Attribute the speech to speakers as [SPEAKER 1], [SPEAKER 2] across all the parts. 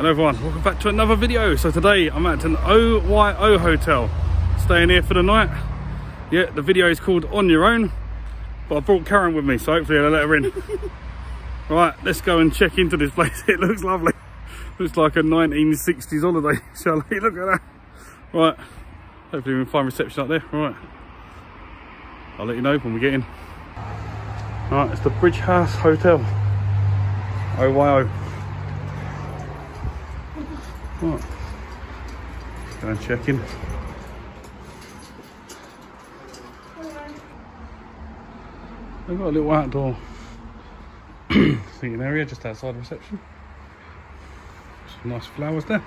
[SPEAKER 1] Hello everyone, welcome back to another video. So today I'm at an OYO hotel, staying here for the night. Yeah, the video is called On Your Own, but I brought Karen with me, so hopefully I'll let her in. Right, let's go and check into this place. It looks lovely. Looks like a 1960s holiday chalet. Look at that. Right, hopefully we can find reception up there. Right, I'll let you know when we get in. Right, it's the Bridge House Hotel, OYO. Right, go and check in. They've got a little outdoor seating area just outside the reception. Some nice flowers there.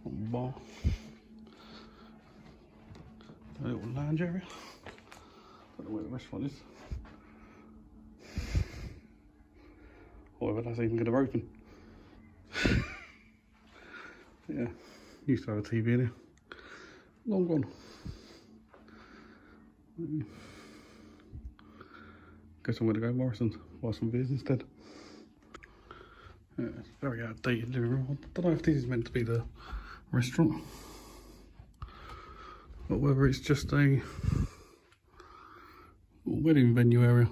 [SPEAKER 1] Bar. A little lounge area. Don't know where the restaurant is. Or whether that's even going to open. Yeah, used to have a TV in here. Long gone. Guess I'm going to go Morrison's, buy some beers instead. Yeah, it's a very outdated living room. I don't know if this is meant to be the restaurant, but whether it's just a wedding venue area.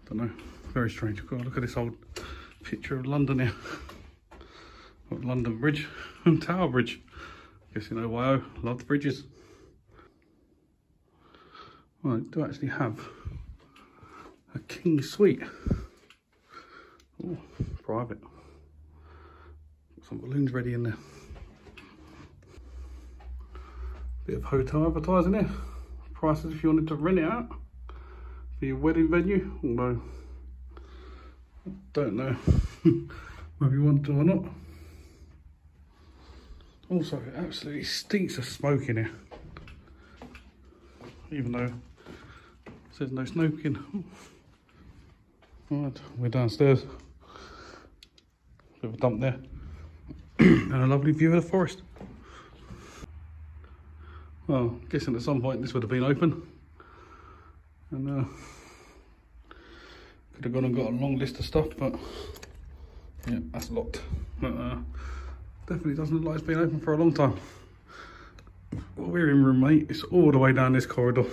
[SPEAKER 1] Don't know. Very strange. God, look at this old picture of London here. Got London Bridge and Tower Bridge. Guess you know OYO loved bridges. Well, I do actually have a king suite. Oh, private. Got some balloons ready in there. Bit of hotel advertising there. Prices if you wanted to rent it out for your wedding venue. Although I don't know whether you want to or not. Also, it absolutely stinks of smoke in here. Even though it says no smoking. Right, we're downstairs. Bit of a dump there. And a lovely view of the forest. Well, guessing at some point this would have been open. And could have gone and got a long list of stuff, but yeah, that's locked. But definitely doesn't look like it's been open for a long time. Well, we're in room 8. It's all the way down this corridor,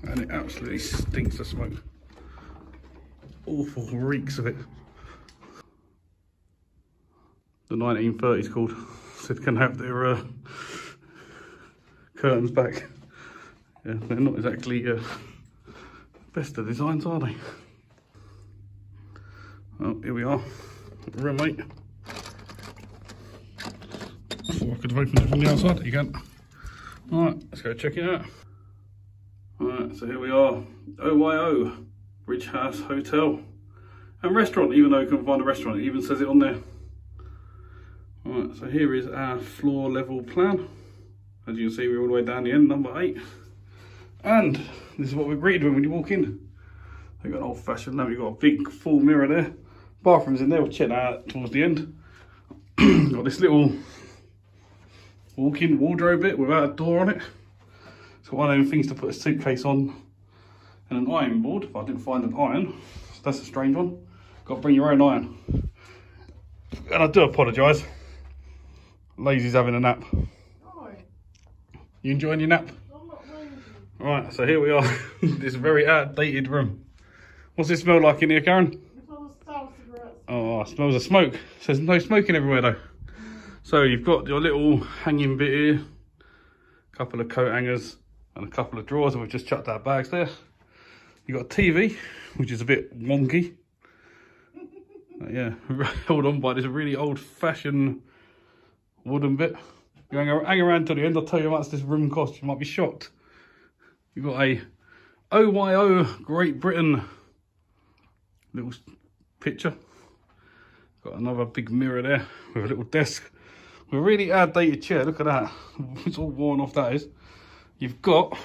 [SPEAKER 1] and it absolutely stinks of smoke. Awful reeks of it. The 1930s called. Said can have their curtains back. Yeah, they're not exactly best of designs, are they? Oh, here we are, room 8. I thought I could have opened it from the outside. You can't. Alright, let's go check it out. Alright, so here we are, OYO, Bridge House Hotel and restaurant, even though you couldn't find a restaurant, it even says it on there. Alright, so here is our floor level plan. As you can see, we're all the way down the end, number 8. And this is what we're greeted with when you walk in. They've got an old fashioned lamp, you've got a big full mirror there. Bathroom's in there, we'll check that out towards the end. Got this little walk-in wardrobe bit without a door on it. It's got one of them things to put a suitcase on and an iron board, but I didn't find an iron. So that's a strange one. Got to bring your own iron. And I do apologise. Lazy's having a nap. No. You enjoying your nap? I'm not lazy. Right, so here we are. This very outdated room. What's it smell like in here, Karen? It smells of stale cigarettes. Oh, it smells of smoke. So there's no smoking everywhere though. So you've got your little hanging bit here, a couple of coat hangers and a couple of drawers, and we've just chucked our bags there. You've got a TV, which is a bit wonky. Yeah, held on by this really old-fashioned wooden bit. You hang around till the end, I'll tell you how much this room costs. You might be shocked. You've got a OYO Great Britain little picture. Got another big mirror there with a little desk. With a really outdated chair, look at that. It's all worn off, that is. You've got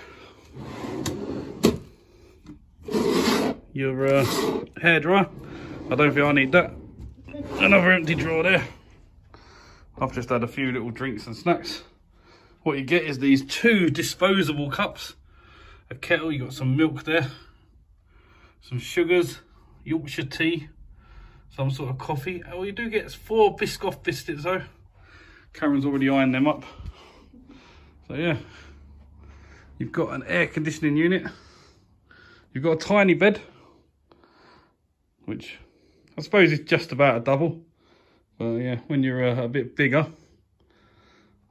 [SPEAKER 1] your hairdryer. I don't think I need that. Another empty drawer there. I've just had a few little drinks and snacks. What you get is these 2 disposable cups. A kettle, you got some milk there. some sugars, Yorkshire tea, some sort of coffee. Oh, you do get 4 Biscoff biscuits though. Karen's already ironed them up. So yeah, you've got an air conditioning unit. You've got a tiny bed, which I suppose is just about a double. But yeah, when you're a bit bigger.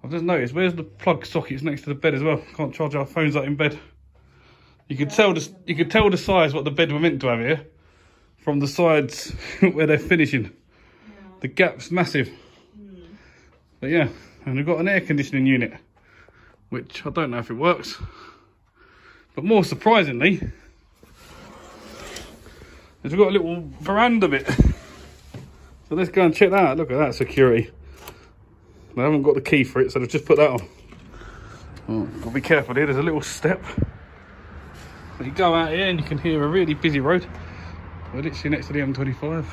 [SPEAKER 1] I've just noticed, where's the plug sockets next to the bed as well? Can't charge our phones up in bed. You could tell the size what the bed were meant to have here from the sides where they're finishing. Yeah. The gap's massive. But yeah, and we've got an air conditioning unit, which I don't know if it works. But more surprisingly, is we've got a little veranda bit. So let's go and check that out. Look at that security. I haven't got the key for it, so they've just put that on. Oh, gotta be careful here, there's a little step. But you go out here and you can hear a really busy road. We're literally next to the M25.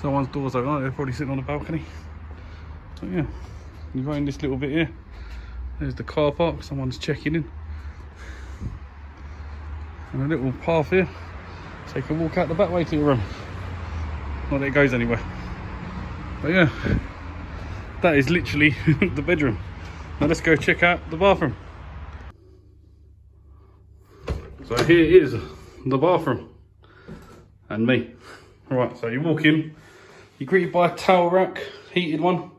[SPEAKER 1] Someone's door's open, they're probably sitting on a balcony. So yeah, you go in this little bit here. There's the car park, someone's checking in. And a little path here, so you can walk out the back way to your room. Not that it goes anywhere. But yeah, that is literally the bedroom. Now let's go check out the bathroom. So here is the bathroom and me. Right, so you walk in, you're greeted by a towel rack, heated one.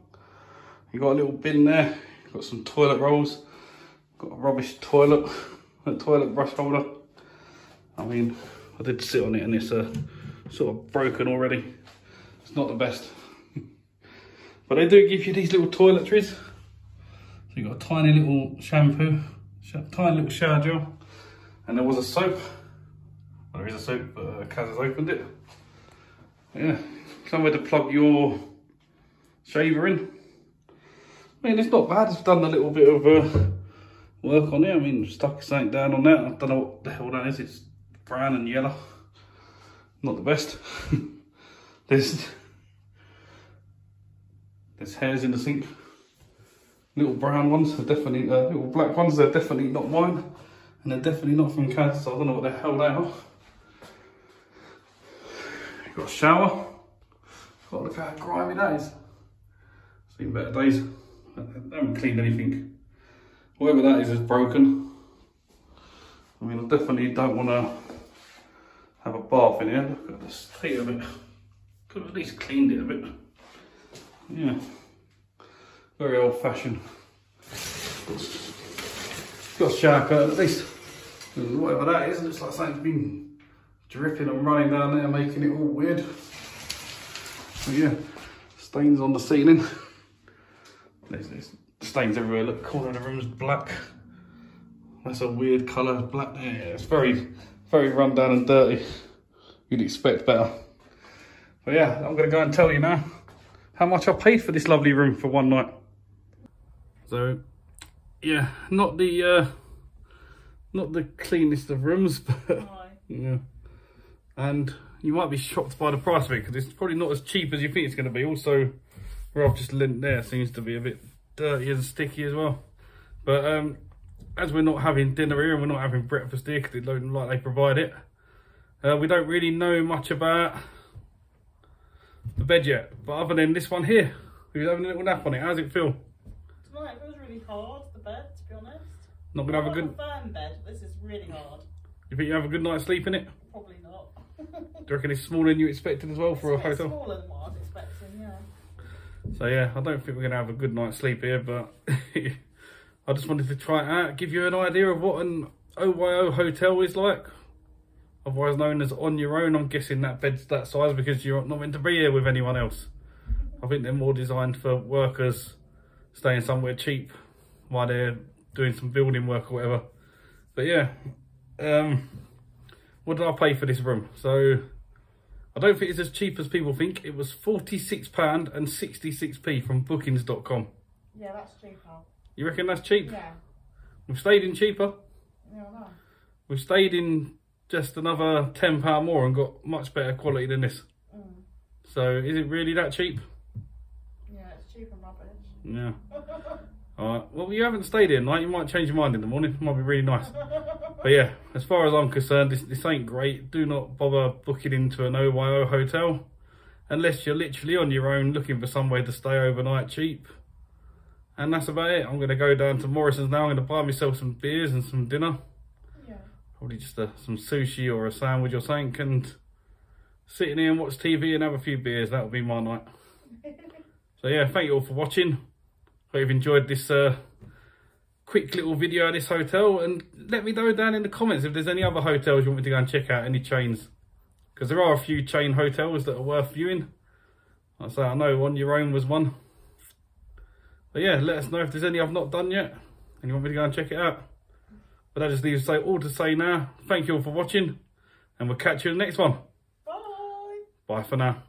[SPEAKER 1] You got a little bin there, you've got some toilet rolls, got a rubbish toilet, a toilet brush holder. I mean, I did sit on it and it's sort of broken already. It's not the best. But they do give you these little toiletries. So you've got a tiny little shampoo, tiny little shower gel, and there was a soap. Well, there is a soap, but Kaz has opened it. Yeah, somewhere to plug your shaver in. I mean, it's not bad. It's done a little bit of work on it. I mean, stuck something down on that. I don't know what the hell that is. It's brown and yellow. Not the best. There's hairs in the sink. Little brown ones are definitely, little black ones, they're definitely not mine. And they're definitely not from Kaz, so I don't know what the hell they are. You've got a shower. Oh, look how grimy that is. Seen better days. I haven't cleaned anything. Whatever that is broken. I mean, I definitely don't want to have a bath in here. Look at the state of it. Could have at least cleaned it a bit. Yeah, very old fashioned. Got a shower curtain at least. Whatever that is, it looks like something's been dripping and running down there, making it all weird. But yeah, stains on the ceiling. There's stains everywhere. Look, the corner of the room's black. That's a weird colour, black. Yeah, it's very, very run down and dirty. You'd expect better. But yeah, I'm going to go and tell you now how much I paid for this lovely room for one night. So yeah, not the cleanest of rooms, but yeah. And you might be shocked by the price of it because it's probably not as cheap as you think it's going to be. Also, where I've just lent there seems to be a bit dirty and sticky as well. But as we're not having dinner here and we're not having breakfast here because it don't look like they provide it, we don't really know much about the bed yet. But other than this one here, who's having a little nap on it, how's it feel?
[SPEAKER 2] Tonight it feels really hard, the bed, to be honest.
[SPEAKER 1] Not gonna have a good
[SPEAKER 2] firm bed. This is really hard.
[SPEAKER 1] You think you have a good night's sleep in it?
[SPEAKER 2] Probably not.
[SPEAKER 1] Do you reckon it's smaller than you expected as well for a hotel?
[SPEAKER 2] Smaller than what I was expecting, yeah.
[SPEAKER 1] So yeah, I don't think we're gonna have a good night's sleep here, but I just wanted to try it out, give you an idea of what an OYO hotel is like. Otherwise known as on your own. I'm guessing that bed's that size because you're not meant to be here with anyone else. I think they're more designed for workers staying somewhere cheap while they're doing some building work or whatever. But yeah, what did I pay for this room? So I don't think it's as cheap as people think. It was £46 and 66p from bookings.com.
[SPEAKER 2] Yeah, that's cheaper.
[SPEAKER 1] You reckon that's cheap?
[SPEAKER 2] Yeah.
[SPEAKER 1] We've stayed in cheaper.
[SPEAKER 2] Yeah, I know.
[SPEAKER 1] We've stayed in just another £10 more and got much better quality than this. So is it really that cheap?
[SPEAKER 2] Yeah, it's cheap and rubbish.
[SPEAKER 1] Yeah. Alright, well, you haven't stayed here tonight. You might change your mind in the morning. It might be really nice. But yeah, as far as I'm concerned, this ain't great. Do not bother booking into an OYO hotel unless you're literally on your own looking for somewhere to stay overnight cheap. And that's about it. I'm going to go down to Morrison's now. I'm going to buy myself some beers and some dinner.
[SPEAKER 2] Yeah.
[SPEAKER 1] Probably just some sushi or a sandwich or something, and sit in here and watch TV and have a few beers. That'll be my night. So yeah, thank you all for watching. Hope you've enjoyed this quick little video of this hotel, and let me know down in the comments if there's any other hotels you want me to go and check out, any chains, because there are a few chain hotels that are worth viewing. Like I say, I know On Your Own was one. But yeah, let us know if there's any I've not done yet and you want me to go and check it out. But I just leave all to say now. Thank you all for watching, and we'll catch you in the next one.
[SPEAKER 2] Bye.
[SPEAKER 1] Bye for now.